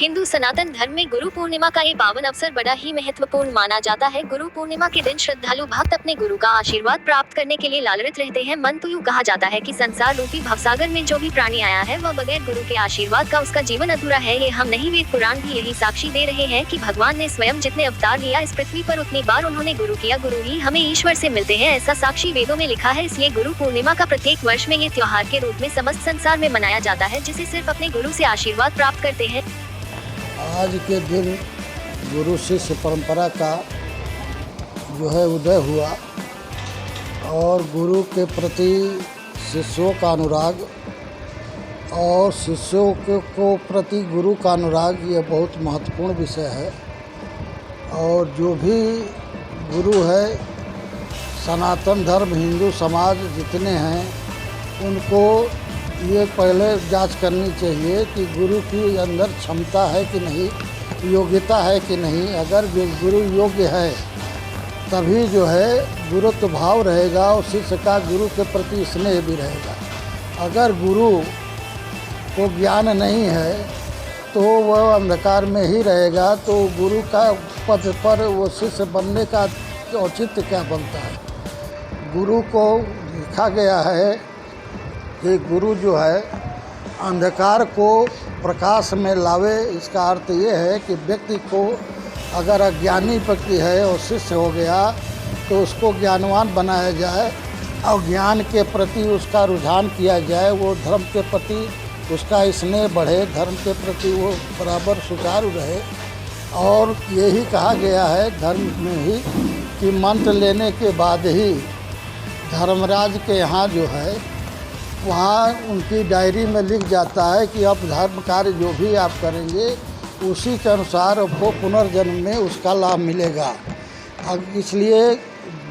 हिंदू सनातन धर्म में गुरु पूर्णिमा का ये पावन अवसर बड़ा ही महत्वपूर्ण माना जाता है। गुरु पूर्णिमा के दिन श्रद्धालु भक्त अपने गुरु का आशीर्वाद प्राप्त करने के लिए लालरित रहते हैं। मन तो यूँ कहा जाता है कि संसार रूपी भवसागर में जो भी प्राणी आया है वह बगैर गुरु के आशीर्वाद का उसका जीवन अधूरा है। ये हम नहीं, वेद पुराण भी यही साक्षी दे रहे हैं कि भगवान ने स्वयं जितने अवतार लिया इस पृथ्वी पर उतनी बार उन्होंने गुरु किया। गुरु ही हमें ईश्वर से मिलते हैं, ऐसा साक्षी वेदों में लिखा है। इसलिए गुरु पूर्णिमा का प्रत्येक वर्ष में ये त्योहार के रूप में समस्त संसार में मनाया जाता है, जिसे सिर्फ अपने गुरु से आशीर्वाद प्राप्त करते हैं। आज के दिन गुरु शिष्य परंपरा का जो है उदय हुआ और गुरु के प्रति शिष्यों का अनुराग और शिष्यों को प्रति गुरु का अनुराग ये बहुत महत्वपूर्ण विषय है। और जो भी गुरु है, सनातन धर्म हिंदू समाज जितने हैं उनको ये पहले जांच करनी चाहिए कि गुरु की अंदर क्षमता है कि नहीं, योग्यता है कि नहीं। अगर जो गुरु योग्य है तभी जो है गुरुत्व भाव रहेगा और शिष्य का गुरु के प्रति स्नेह भी रहेगा। अगर गुरु को ज्ञान नहीं है तो वह अंधकार में ही रहेगा, तो गुरु का पद पर वो शिष्य बनने का औचित्य क्या बनता है। गुरु को लिखा गया है कि गुरु जो है अंधकार को प्रकाश में लावे। इसका अर्थ ये है कि व्यक्ति को अगर अज्ञानी व्यक्ति है और शिष्य हो गया तो उसको ज्ञानवान बनाया जाए और ज्ञान के प्रति उसका रुझान किया जाए, वो धर्म के प्रति उसका स्नेह बढ़े, धर्म के प्रति वो बराबर सुचारू रहे। और यही कहा गया है धर्म में ही कि मंत्र लेने के बाद ही धर्मराज के यहाँ जो है वहाँ उनकी डायरी में लिख जाता है कि अब धर्म कार्य जो भी आप करेंगे उसी के अनुसार आपको पुनर्जन्म में उसका लाभ मिलेगा। अब इसलिए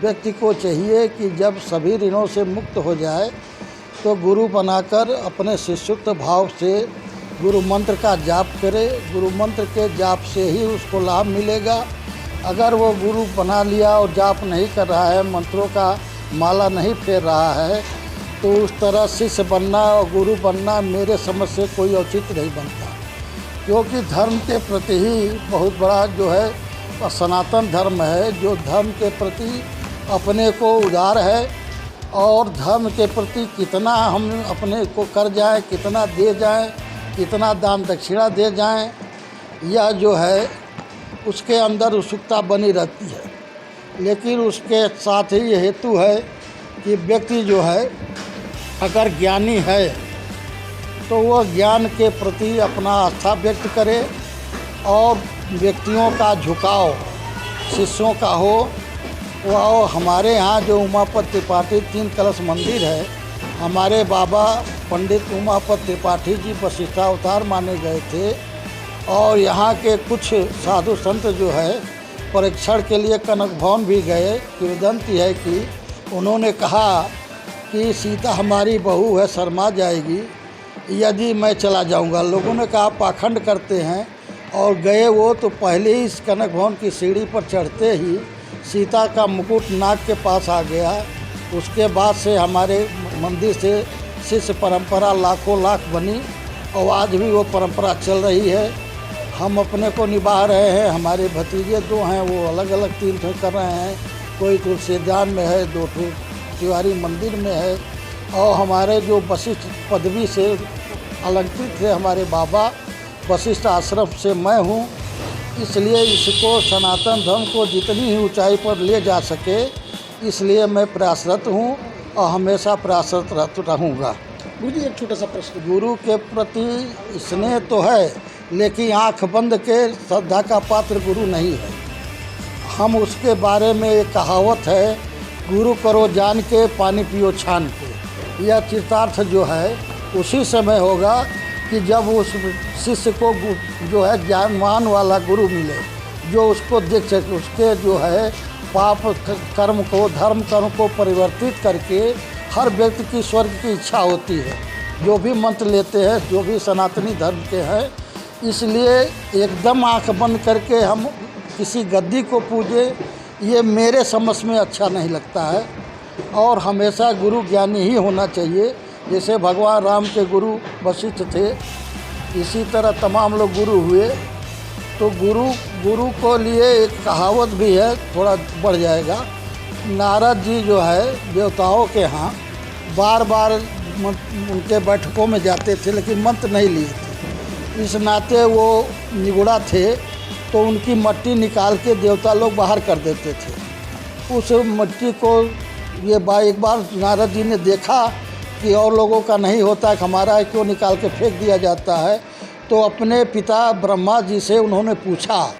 व्यक्ति को चाहिए कि जब सभी ऋणों से मुक्त हो जाए तो गुरु बनाकर अपने शिष्यत्व भाव से गुरु मंत्र का जाप करे। गुरु मंत्र के जाप से ही उसको लाभ मिलेगा। अगर वो गुरु बना लिया और जाप नहीं कर रहा है, मंत्रों का माला नहीं फेर रहा है, तो उस तरह शिष्य बनना और गुरु बनना मेरे समझ से कोई औचित्य नहीं बनता। क्योंकि धर्म के प्रति ही बहुत बड़ा जो है सनातन धर्म है, जो धर्म के प्रति अपने को उदार है और धर्म के प्रति कितना हम अपने को कर जाएं, कितना दे जाएं, कितना दान दक्षिणा दे जाएं, यह जो है उसके अंदर उत्सुकता बनी रहती है। लेकिन उसके साथ ही ये हेतु है कि व्यक्ति जो है अगर ज्ञानी है तो वह ज्ञान के प्रति अपना आस्था व्यक्त करे और व्यक्तियों का झुकाव शिष्यों का हो। वह हमारे यहाँ जो उमापत त्रिपाठी 3 कलश मंदिर है, हमारे बाबा पंडित उमापत त्रिपाठी जी वशिष्ठावतार माने गए थे और यहाँ के कुछ साधु संत जो है परीक्षण के लिए कनक भवन भी गए। किंवदंती है कि उन्होंने कहा कि सीता हमारी बहू है, शर्मा जाएगी यदि मैं चला जाऊंगा। लोगों ने कहा पाखंड करते हैं और गए वो तो पहले ही इस कनक भवन की सीढ़ी पर चढ़ते ही सीता का मुकुट नाक के पास आ गया। उसके बाद से हमारे मंदिर से शिष्य परंपरा लाखों लाख बनी और आज भी वो परंपरा चल रही है। हम अपने को निभा रहे हैं, हमारे भतीजे 2 हैं वो अलग अलग 3 ठो कर रहे हैं, कोई तुलसीदान में है, 2 ठो तिवारी मंदिर में है। और हमारे जो वशिष्ठ पदवी से अलंकृत थे हमारे बाबा, वशिष्ठ आश्रम से मैं हूँ। इसलिए इसको सनातन धर्म को जितनी ही ऊंचाई पर ले जा सके इसलिए मैं प्रयासरत हूँ और हमेशा प्रयासरत रहूँगा। गुरु जी, एक छोटा सा प्रश्न। गुरु के प्रति स्नेह तो है, लेकिन आँख बंद के श्रद्धा का पात्र गुरु नहीं है। हम उसके बारे में एक कहावत है, गुरु करो जान के पानी पियो छान के। यह चितार्थ जो है उसी समय होगा कि जब उस शिष्य को जो है ज्ञानवान वाला गुरु मिले, जो उसको देख सके, उसके जो है पाप कर्म को धर्म कर्म को परिवर्तित करके हर व्यक्ति की स्वर्ग की इच्छा होती है जो भी मंत्र लेते हैं, जो भी सनातनी धर्म के हैं। इसलिए एकदम आँख बंद करके हम किसी गद्दी को पूजे, ये मेरे समझ में अच्छा नहीं लगता है। और हमेशा गुरु ज्ञानी ही होना चाहिए। जैसे भगवान राम के गुरु वशिष्ठ थे, इसी तरह तमाम लोग गुरु हुए। तो गुरु को लिए एक कहावत भी है, थोड़ा बढ़ जाएगा। नारद जी जो है देवताओं के यहाँ बार बार उनके बैठकों में जाते थे, लेकिन मंत्र नहीं लिए थे। इस नाते वो निगुड़ा थे, तो उनकी मट्टी निकाल के देवता लोग बाहर कर देते थे। उस मट्टी को एक बार नारद जी ने देखा कि और लोगों का नहीं होता, हमारा है क्यों निकाल के फेंक दिया जाता है। तो अपने पिता ब्रह्मा जी से उन्होंने पूछा